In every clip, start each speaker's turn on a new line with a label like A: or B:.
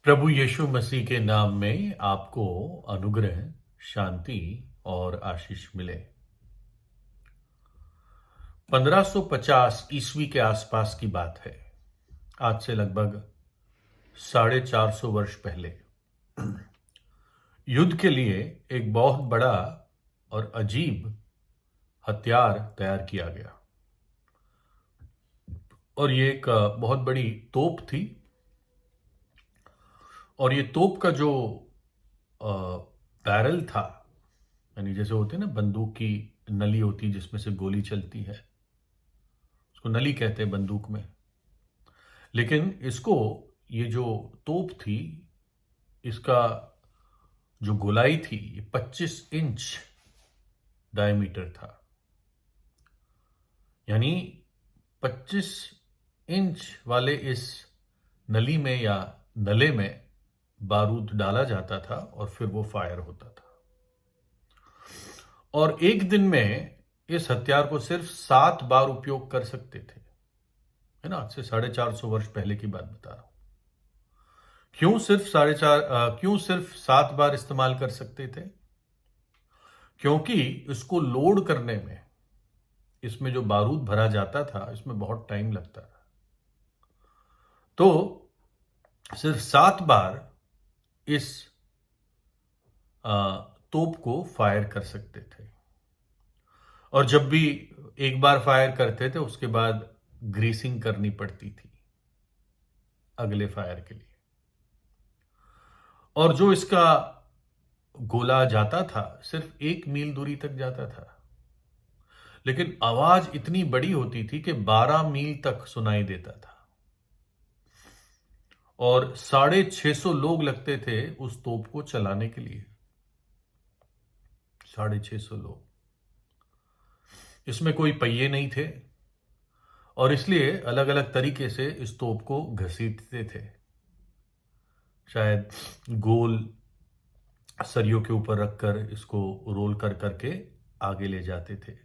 A: प्रभु यीशु मसीह के नाम में आपको अनुग्रह, शांति और आशीष मिले। 1550 ईस्वी के आसपास की बात है। आज से लगभग 450 वर्ष पहले युद्ध के लिए एक बहुत बड़ा और अजीब हथियार तैयार किया गया। और ये एक बहुत बड़ी तोप थी। और ये तोप का जो बैरल था, यानी जैसे होते हैं ना, बंदूक की नली होती है जिसमें से गोली चलती है, उसको नली कहते हैं बंदूक में। लेकिन इसको, ये जो तोप थी, इसका जो गोलाई थी, ये 25 इंच डायमीटर था। यानी 25 इंच वाले इस नली में या नले में बारूद डाला जाता था और फिर वो फायर होता था। और एक दिन में इस हथियार को सिर्फ 7 बार उपयोग कर सकते थे, है ना। आज से 450 वर्ष पहले की बात बता रहा हूं। क्यों सिर्फ 7 बार इस्तेमाल कर सकते थे? क्योंकि इसको लोड करने में, इसमें जो बारूद भरा जाता था, इसमें बहुत टाइम लगता था। तो सिर्फ 7 बार इस तोप को फायर कर सकते थे। और जब भी एक बार फायर करते थे, उसके बाद ग्रीसिंग करनी पड़ती थी अगले फायर के लिए। और जो इसका गोला जाता था, सिर्फ 1 मील दूरी तक जाता था, लेकिन आवाज इतनी बड़ी होती थी कि 12 मील तक सुनाई देता था। और 650 लोग लगते थे उस तोप को चलाने के लिए। 650 लोग। इसमें कोई पहिए नहीं थे और इसलिए अलग अलग तरीके से इस तोप को घसीटते थे। शायद गोल सरियों के ऊपर रखकर इसको रोल कर करके आगे ले जाते थे।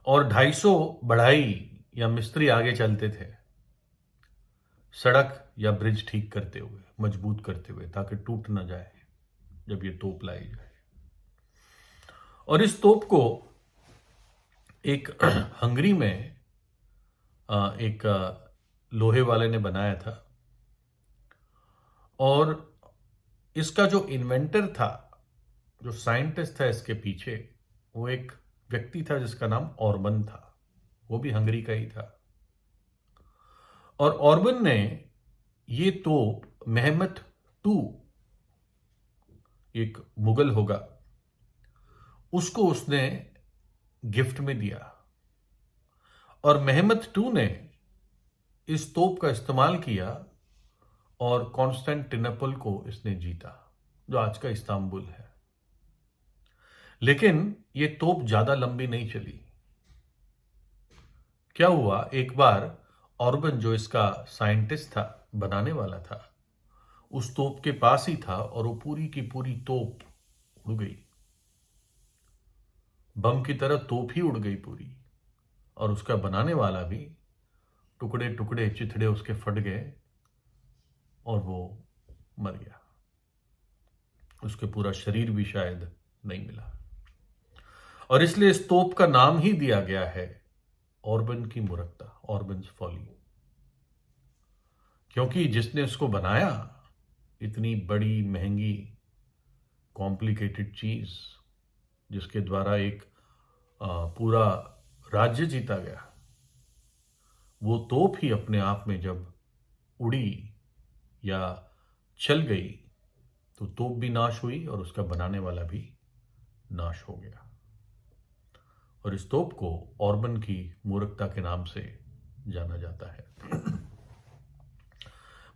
A: और 250 बढ़ाई या मिस्त्री आगे चलते थे, सड़क या ब्रिज ठीक करते हुए, मजबूत करते हुए, ताकि टूट ना जाए जब ये तोप लाई जाए। और इस तोप को एक हंगरी में एक लोहे वाले ने बनाया था। और इसका जो इन्वेंटर था, जो साइंटिस्ट था इसके पीछे, वो एक व्यक्ति था जिसका नाम ऑर्बन था। वो भी हंगरी का ही था। और ऑर्बन ने ये तोप मेहमत टू, एक मुगल होगा, उसको उसने गिफ्ट में दिया। और मेहमत टू ने इस तोप का इस्तेमाल किया और कॉन्स्टेंटिनोपल को इसने जीता, जो आज का इस्तांबुल है। लेकिन ये तोप ज्यादा लंबी नहीं चली। क्या हुआ, एक बार ऑर्बन, जो इसका साइंटिस्ट था, बनाने वाला था, उस तोप के पास ही था और वो पूरी की पूरी तोप उड़ गई। बम की तरह तोप ही उड़ गई पूरी। और उसका बनाने वाला भी, टुकड़े टुकड़े चिथड़े उसके फट गए और वो मर गया। उसके पूरा शरीर भी शायद नहीं मिला। और इसलिए इस तोप का नाम ही दिया गया है ऑर्बन की मूर्खता, ऑर्बन्स फॉली। क्योंकि जिसने उसको बनाया, इतनी बड़ी महंगी कॉम्प्लिकेटेड चीज, जिसके द्वारा एक पूरा राज्य जीता गया, वो तोप ही अपने आप में जब उड़ी या चल गई, तो तोप भी नाश हुई और उसका बनाने वाला भी नाश हो गया। और इस तोप को ऑर्बन की मूर्खता के नाम से जाना जाता है।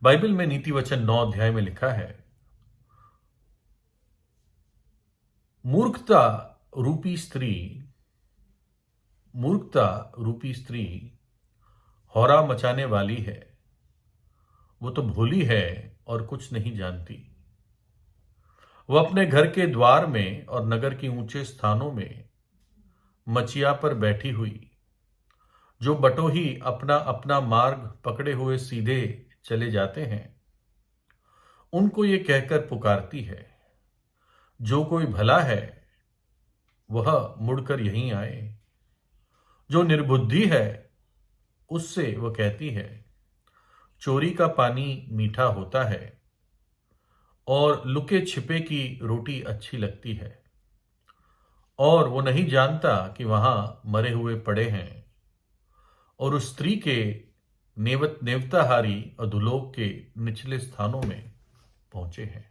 A: बाइबल में नीति वचन 9 अध्याय में लिखा है, मूर्खता रूपी स्त्री हौरा मचाने वाली है। वो तो भोली है और कुछ नहीं जानती। वह अपने घर के द्वार में और नगर के ऊंचे स्थानों में मचिया पर बैठी हुई, जो बटोही अपना अपना मार्ग पकड़े हुए सीधे चले जाते हैं, उनको ये कहकर पुकारती है, जो कोई भला है वह मुड़कर यहीं आए। जो निर्बुद्धि है उससे वह कहती है, चोरी का पानी मीठा होता है और लुके छिपे की रोटी अच्छी लगती है। और वो नहीं जानता कि वहां मरे हुए पड़े हैं और उस स्त्री के नेवताहारी अधोलोक के निचले स्थानों में पहुंचे हैं।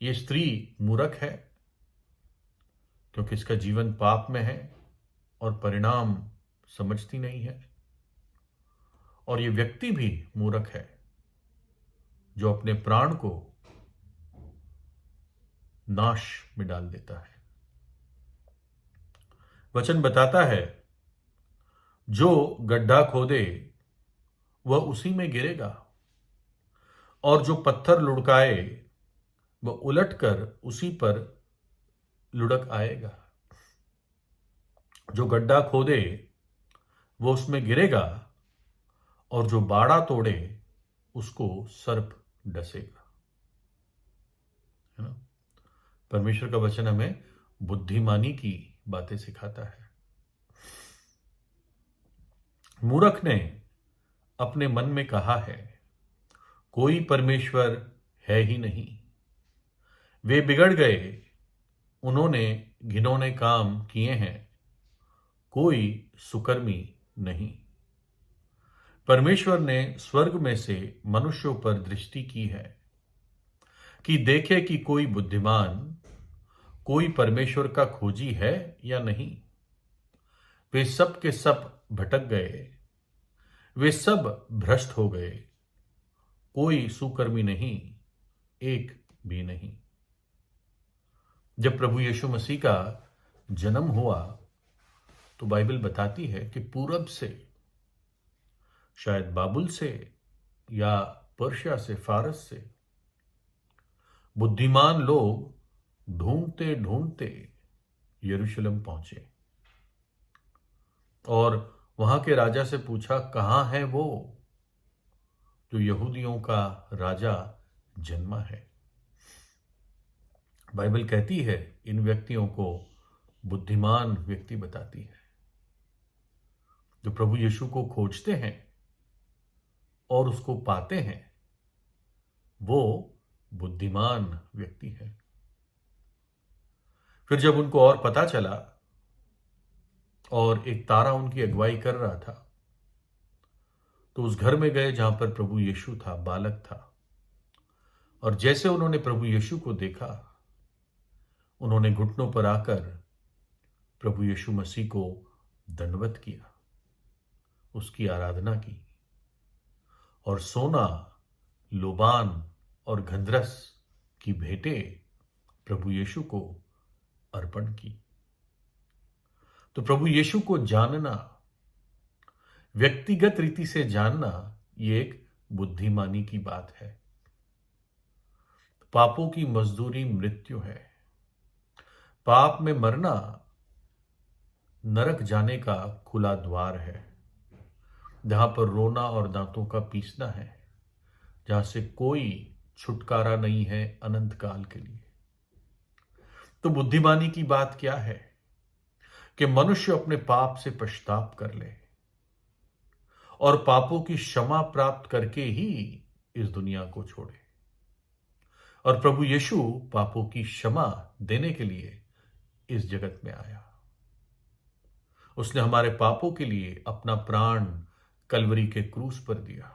A: ये स्त्री मूर्ख है क्योंकि इसका जीवन पाप में है और परिणाम समझती नहीं है। और ये व्यक्ति भी मूर्ख है जो अपने प्राण को नाश में डाल देता है। वचन बताता है, जो गड्ढा खोदे वह उसी में गिरेगा और जो पत्थर लुढ़काए वह उलटकर उसी पर लुढ़क आएगा। जो गड्ढा खोदे वो उसमें गिरेगा और जो बाड़ा तोड़े उसको सर्प डसेगा। है ना? परमेश्वर का वचन हमें बुद्धिमानी की बातें सिखाता है। मूर्ख ने अपने मन में कहा है, कोई परमेश्वर है ही नहीं। वे बिगड़ गए, उन्होंने घिनौने काम किए हैं, कोई सुकर्मी नहीं। परमेश्वर ने स्वर्ग में से मनुष्यों पर दृष्टि की है कि देखे कि कोई बुद्धिमान, कोई परमेश्वर का खोजी है या नहीं। वे सब के सब भटक गए, वे सब भ्रष्ट हो गए, कोई सुकर्मी नहीं, एक भी नहीं। जब प्रभु यीशु मसीह का जन्म हुआ तो बाइबल बताती है कि पूरब से, शायद बाबुल से या पर्शिया से, फारस से बुद्धिमान लोग ढूंढते ढूंढते यरूशलेम पहुंचे और वहां के राजा से पूछा, कहां है वो जो यहूदियों का राजा जन्मा है। बाइबल कहती है इन व्यक्तियों को बुद्धिमान व्यक्ति बताती है। जो प्रभु यीशु को खोजते हैं और उसको पाते हैं वो बुद्धिमान व्यक्ति है। फिर जब उनको और पता चला और एक तारा उनकी अगुवाई कर रहा था तो उस घर में गए जहां पर प्रभु यीशु था, बालक था। और जैसे उन्होंने प्रभु यीशु को देखा, उन्होंने घुटनों पर आकर प्रभु यीशु मसीह को दंडवत किया, उसकी आराधना की और सोना, लोबान और गंधरस की भेंटें प्रभु यीशु को अर्पण की। तो प्रभु यीशु को जानना, व्यक्तिगत रीति से जानना, ये एक बुद्धिमानी की बात है। पापों की मजदूरी मृत्यु है। पाप में मरना नरक जाने का खुला द्वार है, जहां पर रोना और दांतों का पीसना है, जहां से कोई छुटकारा नहीं है अनंत काल के लिए। तो बुद्धिमानी की बात क्या है कि मनुष्य अपने पाप से पश्चाताप कर ले और पापों की क्षमा प्राप्त करके ही इस दुनिया को छोड़े। और प्रभु यीशु पापों की क्षमा देने के लिए इस जगत में आया। उसने हमारे पापों के लिए अपना प्राण कलवरी के क्रूस पर दिया।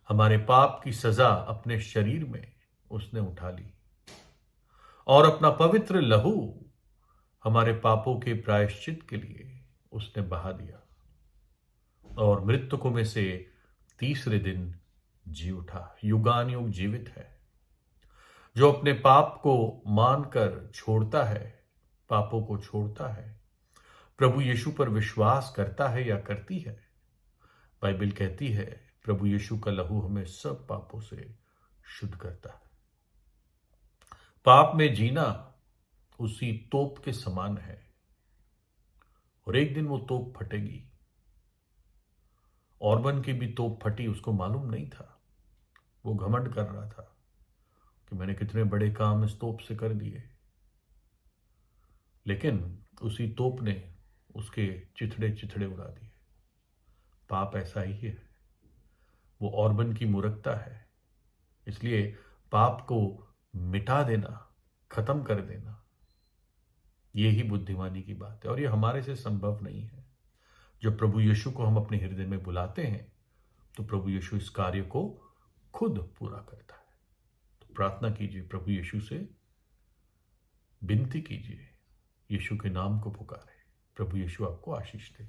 A: हमारे पाप की सजा अपने शरीर में उसने उठा ली और अपना पवित्र लहू हमारे पापों के प्रायश्चित के लिए उसने बहा दिया और मृतकों में से तीसरे दिन जी उठा, युगानुयुग जीवित है। जो अपने पाप को मानकर छोड़ता है, पापों को छोड़ता है, प्रभु यीशु पर विश्वास करता है या करती है, बाइबल कहती है प्रभु यीशु का लहू हमें सब पापों से शुद्ध करता है। पाप में जीना उसी तोप के समान है और एक दिन वो तोप फटेगी। ऑर्बन की भी तोप फटी, उसको मालूम नहीं था। वो घमंड कर रहा था कि मैंने कितने बड़े काम इस तोप से कर दिए, लेकिन उसी तोप ने उसके चिथड़े चिथड़े उड़ा दिए। पाप ऐसा ही है, वो ऑर्बन की मूर्खता है। इसलिए पाप को मिटा देना, खत्म कर देना, ये ही बुद्धिमानी की बात है, और ये हमारे से संभव नहीं है। जब प्रभु यीशु को हम अपने हृदय में बुलाते हैं तो प्रभु यीशु इस कार्य को खुद पूरा करता है। तो प्रार्थना कीजिए, प्रभु यीशु से विनती कीजिए, यीशु के नाम को पुकारें। प्रभु यीशु आपको आशीष दे।